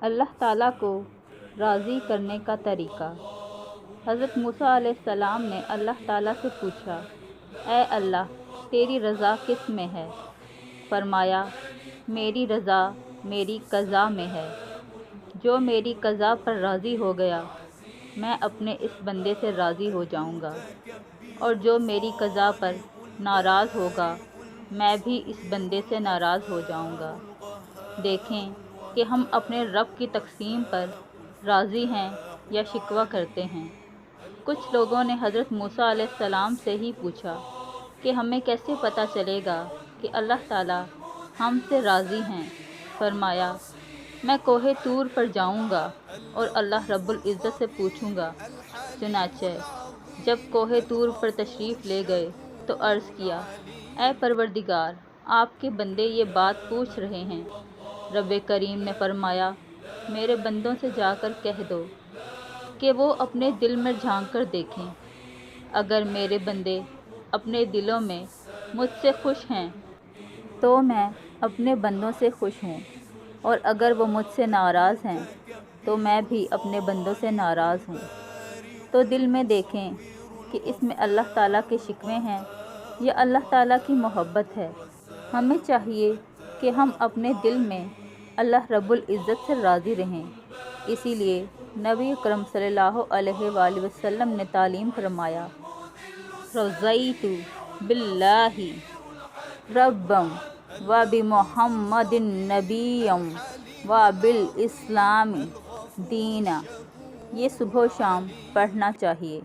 اللہ تعالیٰ کو راضی کرنے کا طریقہ۔ حضرت موسیٰ علیہ السلام نے اللہ تعالیٰ سے پوچھا، اے اللہ، تیری رضا کس میں ہے؟ فرمایا، میری رضا میری قضا میں ہے۔ جو میری قضا پر راضی ہو گیا میں اپنے اس بندے سے راضی ہو جاؤں گا، اور جو میری قضا پر ناراض ہوگا میں بھی اس بندے سے ناراض ہو جاؤں گا۔ دیکھیں کہ ہم اپنے رب کی تقسیم پر راضی ہیں یا شکوہ کرتے ہیں۔ کچھ لوگوں نے حضرت موسیٰ علیہ السلام سے ہی پوچھا کہ ہمیں کیسے پتہ چلے گا کہ اللہ تعالیٰ ہم سے راضی ہیں؟ فرمایا، میں کوہ طور پر جاؤں گا اور اللہ رب العزت سے پوچھوں گا۔ چنانچہ جب کوہ طور پر تشریف لے گئے تو عرض کیا، اے پروردگار، آپ کے بندے یہ بات پوچھ رہے ہیں۔ رب کریم نے فرمایا، میرے بندوں سے جا کر کہہ دو کہ وہ اپنے دل میں جھانک کر دیکھیں۔ اگر میرے بندے اپنے دلوں میں مجھ سے خوش ہیں تو میں اپنے بندوں سے خوش ہوں، اور اگر وہ مجھ سے ناراض ہیں تو میں بھی اپنے بندوں سے ناراض ہوں۔ تو دل میں دیکھیں کہ اس میں اللہ تعالیٰ کے شکوے ہیں یا اللہ تعالیٰ کی محبت ہے۔ ہمیں چاہیے کہ ہم اپنے دل میں اللہ رب العزت سے راضی رہیں۔ اسی لیے نبی اکرم صلی اللہ علیہ وآلہ وسلم نے تعلیم فرمایا، رضیت باللہ ربا وبمحمد نبیا وبالاسلام دینا۔ یہ صبح و شام پڑھنا چاہیے۔